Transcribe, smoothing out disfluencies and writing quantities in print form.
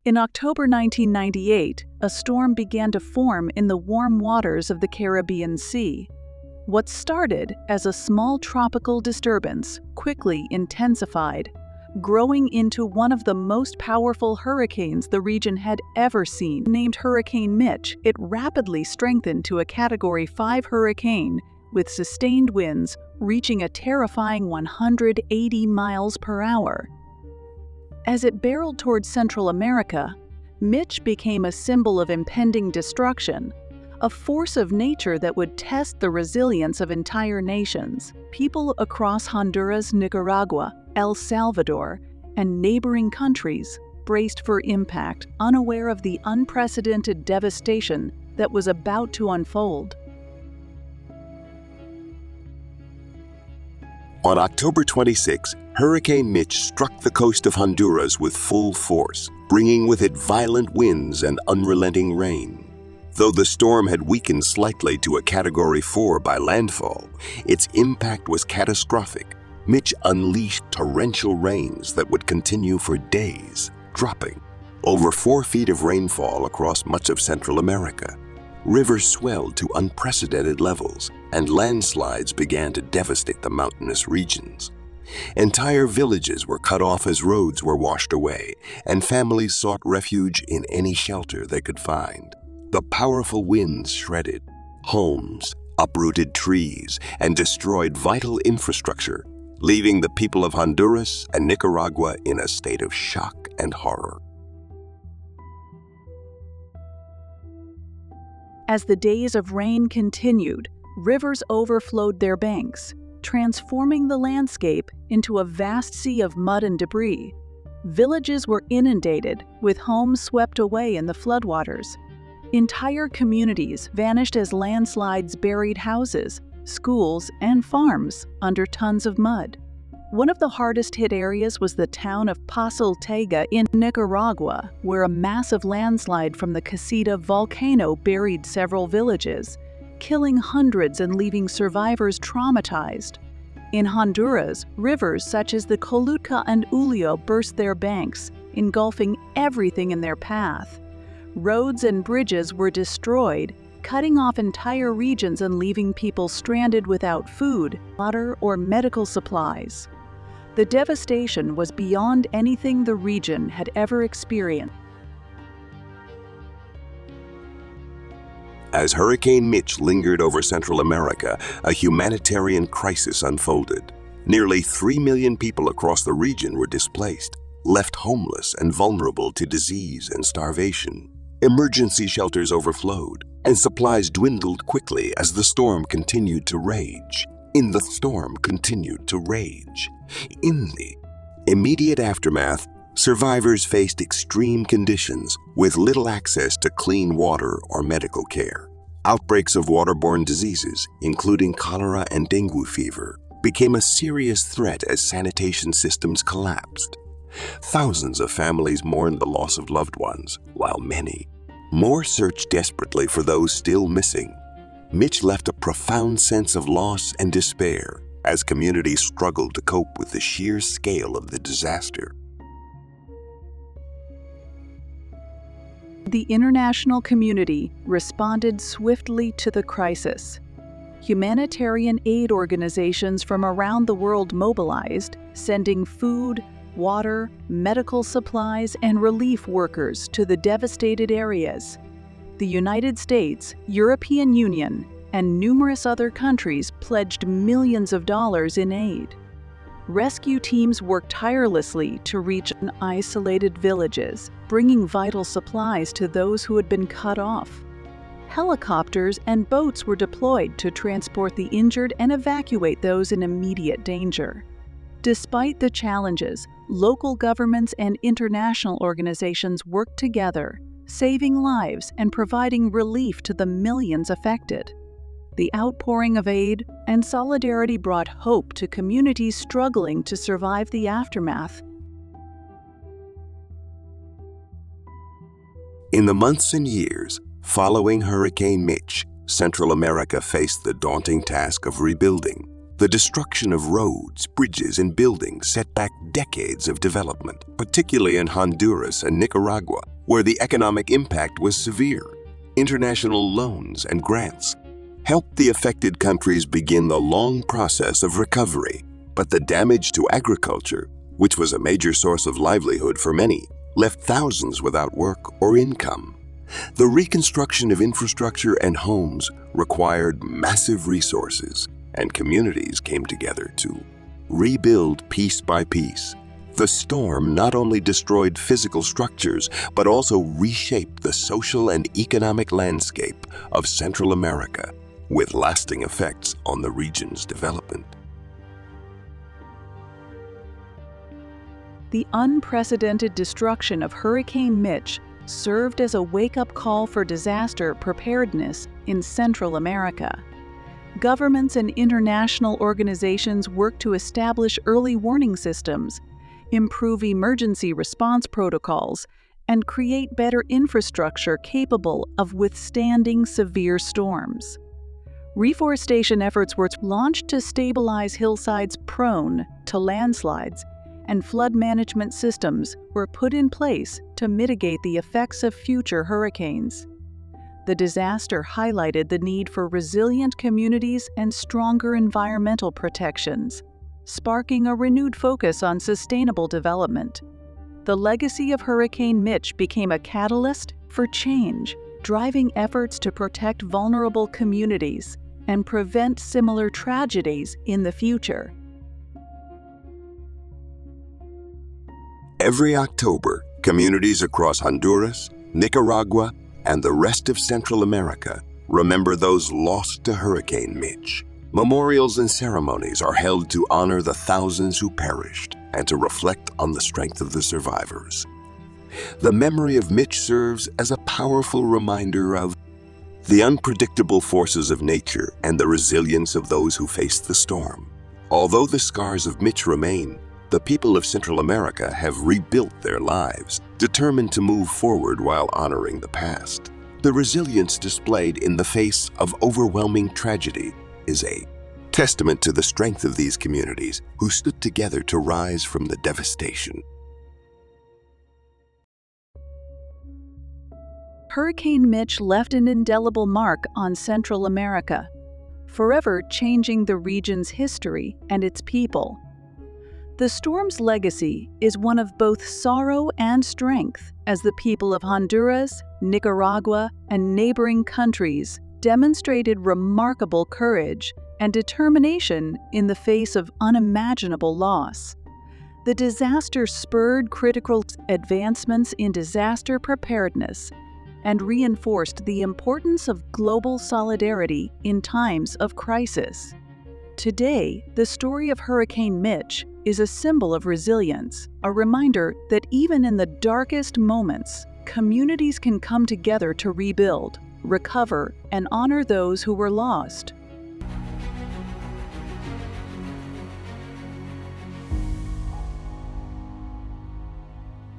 In October 1998, a storm began to form in the warm waters of the Caribbean Sea. What started as a small tropical disturbance quickly intensified, growing into one of the most powerful hurricanes the region had ever seen. Named Hurricane Mitch, it rapidly strengthened to a Category 5 hurricane with sustained winds reaching a terrifying 180 miles per hour. As it barreled towards Central America, Mitch became a symbol of impending destruction, a force of nature that would test the resilience of entire nations. People across Honduras, Nicaragua, El Salvador, and neighboring countries braced for impact, unaware of the unprecedented devastation that was about to unfold. On October 26, Hurricane Mitch struck the coast of Honduras with full force, bringing with it violent winds and unrelenting rain. Though the storm had weakened slightly to a Category 4 by landfall, its impact was catastrophic. Mitch unleashed torrential rains that would continue for days, dropping over 4 feet of rainfall across much of Central America. Rivers swelled to unprecedented levels, and landslides began to devastate the mountainous regions. Entire villages were cut off as roads were washed away, and families sought refuge in any shelter they could find. The powerful winds shredded homes, uprooted trees, and destroyed vital infrastructure, leaving the people of Honduras and Nicaragua in a state of shock and horror. As the days of rain continued, rivers overflowed their banks, transforming the landscape into a vast sea of mud and debris. Villages were inundated, with homes swept away in the floodwaters. Entire communities vanished as landslides buried houses, schools, and farms under tons of mud. One of the hardest-hit areas was the town of Tega in Nicaragua, where a massive landslide from the Casita volcano buried several villages, killing hundreds and leaving survivors traumatized. In Honduras, rivers such as the Colutka and Ulio burst their banks, engulfing everything in their path. Roads and bridges were destroyed, cutting off entire regions and leaving people stranded without food, water, or medical supplies. The devastation was beyond anything the region had ever experienced. As Hurricane Mitch lingered over Central America, a humanitarian crisis unfolded. Nearly 3 million people across the region were displaced, left homeless and vulnerable to disease and starvation. Emergency shelters overflowed, and supplies dwindled quickly as the storm continued to rage. In the immediate aftermath, survivors faced extreme conditions with little access to clean water or medical care. Outbreaks of waterborne diseases, including cholera and dengue fever, became a serious threat as sanitation systems collapsed. Thousands of families mourned the loss of loved ones, while many more searched desperately for those still missing. Mitch left a profound sense of loss and despair as communities struggled to cope with the sheer scale of the disaster. The international community responded swiftly to the crisis. Humanitarian aid organizations from around the world mobilized, sending food, water, medical supplies, and relief workers to the devastated areas. The United States, European Union, and numerous other countries pledged millions of dollars in aid. Rescue teams worked tirelessly to reach isolated villages, bringing vital supplies to those who had been cut off. Helicopters and boats were deployed to transport the injured and evacuate those in immediate danger. Despite the challenges, local governments and international organizations worked together, saving lives and providing relief to the millions affected. The outpouring of aid and solidarity brought hope to communities struggling to survive the aftermath. In the months and years following Hurricane Mitch, Central America faced the daunting task of rebuilding. The destruction of roads, bridges, and buildings set back decades of development, particularly in Honduras and Nicaragua, where the economic impact was severe. International loans and grants helped the affected countries begin the long process of recovery. But the damage to agriculture, which was a major source of livelihood for many, left thousands without work or income. The reconstruction of infrastructure and homes required massive resources, and communities came together to rebuild piece by piece. The storm not only destroyed physical structures, but also reshaped the social and economic landscape of Central America, with lasting effects on the region's development. The unprecedented destruction of Hurricane Mitch served as a wake-up call for disaster preparedness in Central America. Governments and international organizations worked to establish early warning systems, improve emergency response protocols, and create better infrastructure capable of withstanding severe storms. Reforestation efforts were launched to stabilize hillsides prone to landslides, and flood management systems were put in place to mitigate the effects of future hurricanes. The disaster highlighted the need for resilient communities and stronger environmental protections, sparking a renewed focus on sustainable development. The legacy of Hurricane Mitch became a catalyst for change, driving efforts to protect vulnerable communities and prevent similar tragedies in the future. Every October, communities across Honduras, Nicaragua, and the rest of Central America remember those lost to Hurricane Mitch. Memorials and ceremonies are held to honor the thousands who perished and to reflect on the strength of the survivors. The memory of Mitch serves as a powerful reminder of the unpredictable forces of nature and the resilience of those who faced the storm. Although the scars of Mitch remain, the people of Central America have rebuilt their lives, determined to move forward while honoring the past. The resilience displayed in the face of overwhelming tragedy is a testament to the strength of these communities who stood together to rise from the devastation. Hurricane Mitch left an indelible mark on Central America, forever changing the region's history and its people. The storm's legacy is one of both sorrow and strength, as the people of Honduras, Nicaragua, and neighboring countries demonstrated remarkable courage and determination in the face of unimaginable loss. The disaster spurred critical advancements in disaster preparedness and reinforced the importance of global solidarity in times of crisis. Today, the story of Hurricane Mitch is a symbol of resilience, a reminder that even in the darkest moments, communities can come together to rebuild, recover, and honor those who were lost.